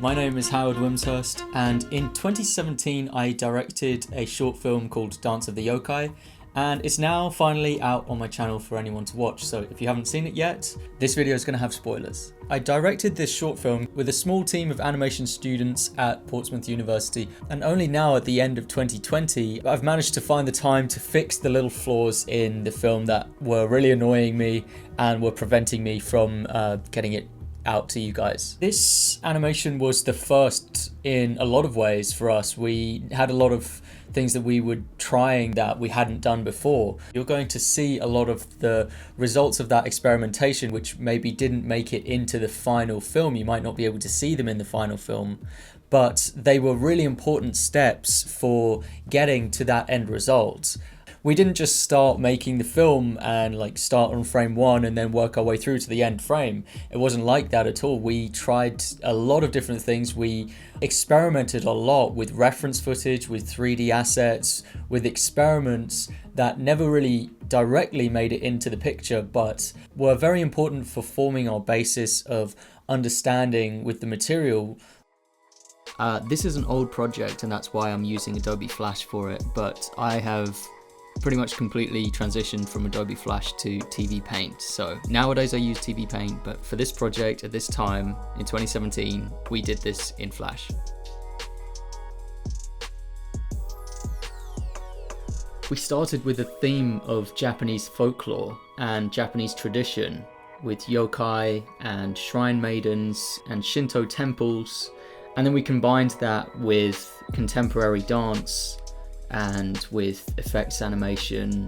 My name is Howard Wimshurst, and in 2017 I directed a short film called Dance of the Yōkai, and it's now finally out on my channel for anyone to watch, so if you haven't seen it yet, this video is going to have spoilers. I directed this short film with a small team of animation students at Portsmouth University, and only now at the end of 2020 I've managed to find the time to fix the little flaws in the film that were really annoying me and were preventing me from getting it out to you guys. This animation was the first in a lot of ways for us. We had a lot of things that we were trying that we hadn't done before. You're going to see a lot of the results of that experimentation which maybe didn't make it into the final film. You might not be able to see them in the final film, but they were really important steps for getting to that end result. We didn't just start making the film and start on frame one and then work our way through to the end frame. It wasn't like that at all. We tried a lot of different things. We experimented a lot with reference footage, with 3D assets, with experiments that never really directly made it into the picture, but were very important for forming our basis of understanding with the material. This is an old project and that's why I'm using Adobe Flash for it, but I have pretty much completely transitioned from Adobe Flash to TV Paint. So nowadays I use TV Paint, but for this project at this time in 2017, we did this in Flash. We started with a theme of Japanese folklore and Japanese tradition with yokai and shrine maidens and Shinto temples, and then we combined that with contemporary dance and with effects animation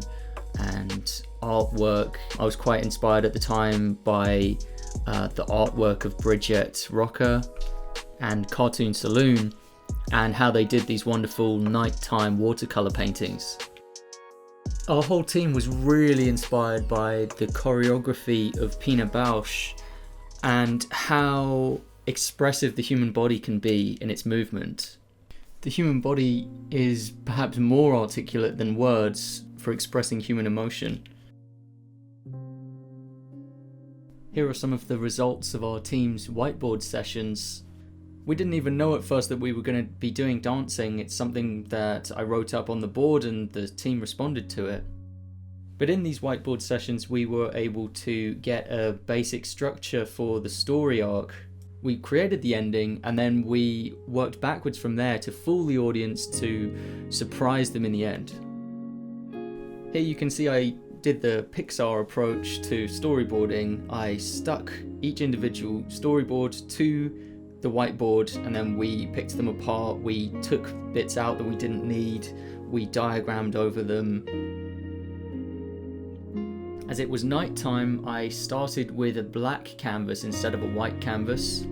and artwork. I was quite inspired at the time by the artwork of Bridget Rocker and Cartoon Saloon and how they did these wonderful nighttime watercolor paintings. Our whole team was really inspired by the choreography of Pina Bausch and how expressive the human body can be in its movement. The human body is perhaps more articulate than words for expressing human emotion. Here are some of the results of our team's whiteboard sessions. We didn't even know at first that we were going to be doing dancing. It's something that I wrote up on the board and the team responded to it. But in these whiteboard sessions we were able to get a basic structure for the story arc. We created the ending and then we worked backwards from there to fool the audience to surprise them in the end. Here you can see I did the Pixar approach to storyboarding. I stuck each individual storyboard to the whiteboard and then we picked them apart. We took bits out that we didn't need. We diagrammed over them. As it was nighttime, I started with a black canvas instead of a white canvas.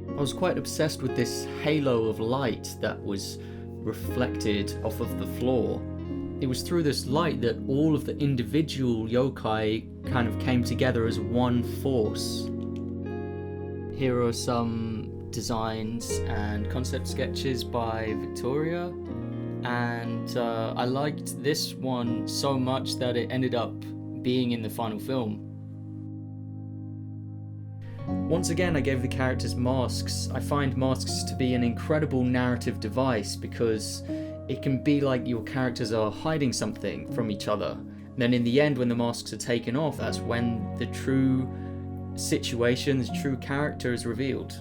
I was quite obsessed with this halo of light that was reflected off of the floor. It was through this light that all of the individual yokai kind of came together as one force. Here are some designs and concept sketches by Victoria, and I liked this one so much that it ended up being in the final film. Once again, I gave the characters masks. I find masks to be an incredible narrative device because it can be like your characters are hiding something from each other. And then in the end, when the masks are taken off, that's when the true situation, the true character is revealed.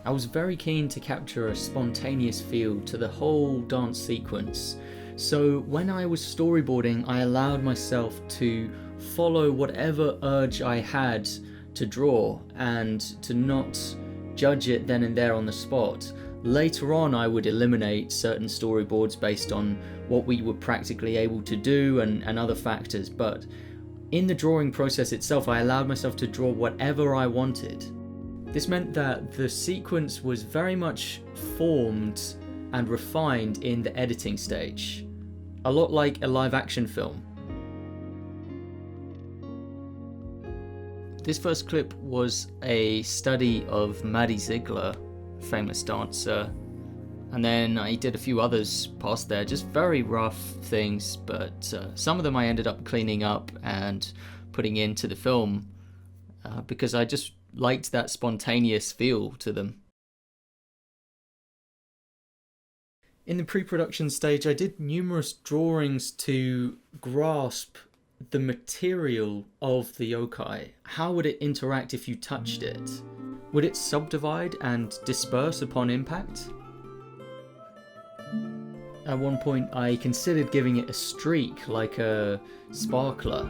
I was very keen to capture a spontaneous feel to the whole dance sequence. So when I was storyboarding, I allowed myself to follow whatever urge I had to draw and to not judge it then and there on the spot. Later on, I would eliminate certain storyboards based on what we were practically able to do and other factors, but in the drawing process itself, I allowed myself to draw whatever I wanted. This meant that the sequence was very much formed and refined in the editing stage, a lot like a live action film. This first clip was a study of Maddie Ziegler, famous dancer, and then I did a few others past there, just very rough things, but some of them I ended up cleaning up and putting into the film because I just liked that spontaneous feel to them. In the pre-production stage, I did numerous drawings to grasp the material of the yokai. How would it interact if you touched it? Would it subdivide and disperse upon impact? At one point, I considered giving it a streak, like a sparkler.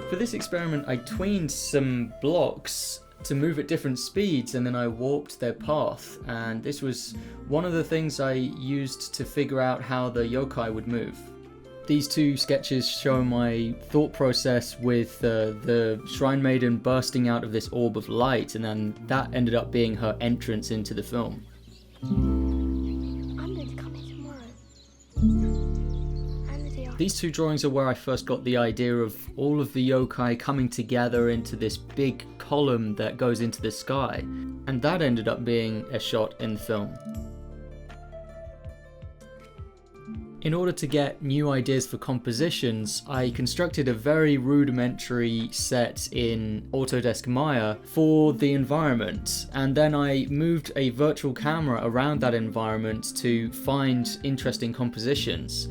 For this experiment, I tweened some blocks to move at different speeds, and then I warped their path, and this was one of the things I used to figure out how the yokai would move. These two sketches show my thought process with the Shrine Maiden bursting out of this orb of light, and then that ended up being her entrance into the film. I'm going to come here tomorrow. And the day after. These two drawings are where I first got the idea of all of the yokai coming together into this big column that goes into the sky, and that ended up being a shot in the film. In order to get new ideas for compositions, I constructed a very rudimentary set in Autodesk Maya for the environment, and then I moved a virtual camera around that environment to find interesting compositions.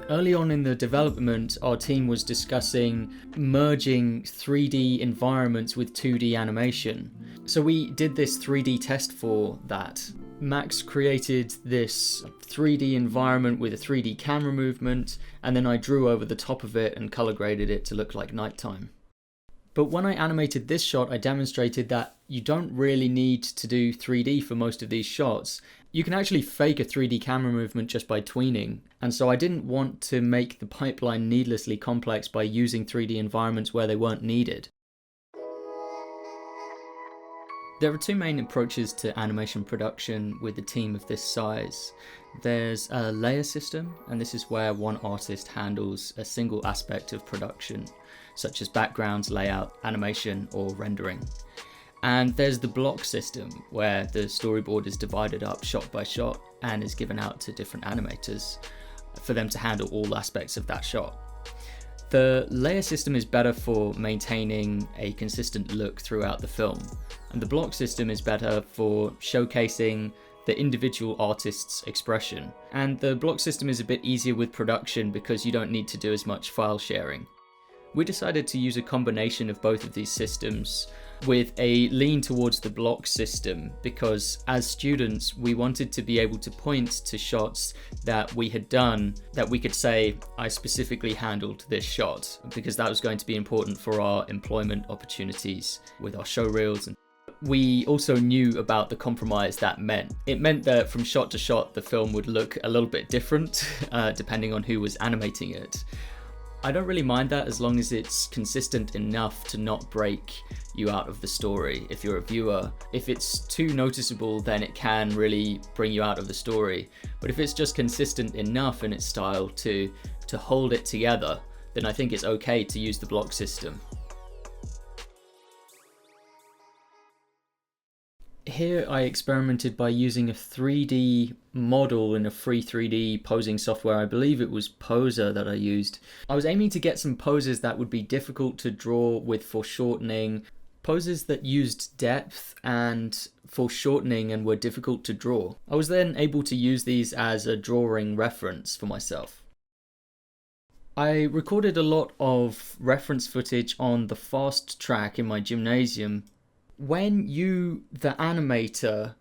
Early on in the development, our team was discussing merging 3D environments with 2D animation. So we did this 3D test for that. Max created this 3D environment with a 3D camera movement, and then I drew over the top of it and color graded it to look like nighttime. But when I animated this shot, I demonstrated that you don't really need to do 3D for most of these shots. You can actually fake a 3D camera movement just by tweening, and so I didn't want to make the pipeline needlessly complex by using 3D environments where they weren't needed. There are two main approaches to animation production with a team of this size. There's a layer system, and this is where one artist handles a single aspect of production, such as backgrounds, layout, animation, or rendering. And there's the block system, where the storyboard is divided up shot by shot and is given out to different animators for them to handle all aspects of that shot. The layer system is better for maintaining a consistent look throughout the film, and the block system is better for showcasing the individual artist's expression. And the block system is a bit easier with production because you don't need to do as much file sharing. We decided to use a combination of both of these systems, with a lean towards the block system, because as students we wanted to be able to point to shots that we had done that we could say, I specifically handled this shot, because that was going to be important for our employment opportunities with our show reels. And we also knew about the compromise that meant. It meant that from shot to shot the film would look a little bit different depending on who was animating it. I don't really mind that as long as it's consistent enough to not break you out of the story if you're a viewer. If it's too noticeable, then it can really bring you out of the story. But if it's just consistent enough in its style to hold it together, then I think it's okay to use the block system. Here I experimented by using a 3D model in a free 3D posing software. I believe it was Poser that I used. I was aiming to get some poses that would be difficult to draw with foreshortening, poses that used depth and foreshortening and were difficult to draw. I was then able to use these as a drawing reference for myself. I recorded a lot of reference footage on the fast track in my gymnasium. When you, the animator,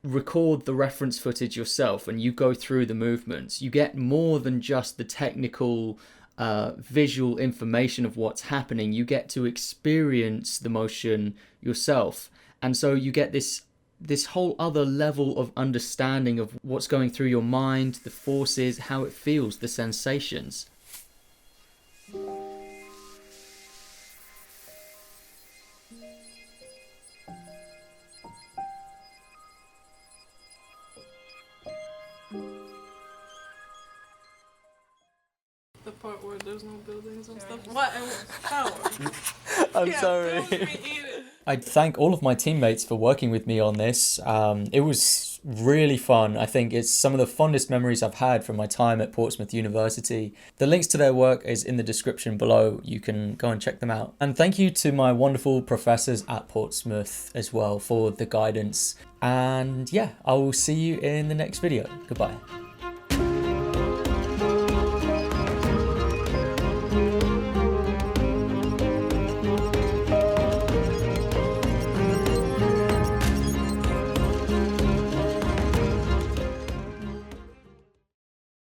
record the reference footage yourself and you go through the movements, you get more than just the technical visual information of what's happening. You get to experience the motion yourself, and so you get this whole other level of understanding of what's going through your mind, the forces, how it feels, the sensations. The part where there's no buildings and stuff. What? How? I'm sorry. I'd thank all of my teammates for working with me on this. It was It's really fun. I think it's some of the fondest memories I've had from my time at Portsmouth University. The links to their work is in the description below. You can go and check them out. And thank you to my wonderful professors at Portsmouth as well for the guidance. And yeah, I will see you in the next video. Goodbye.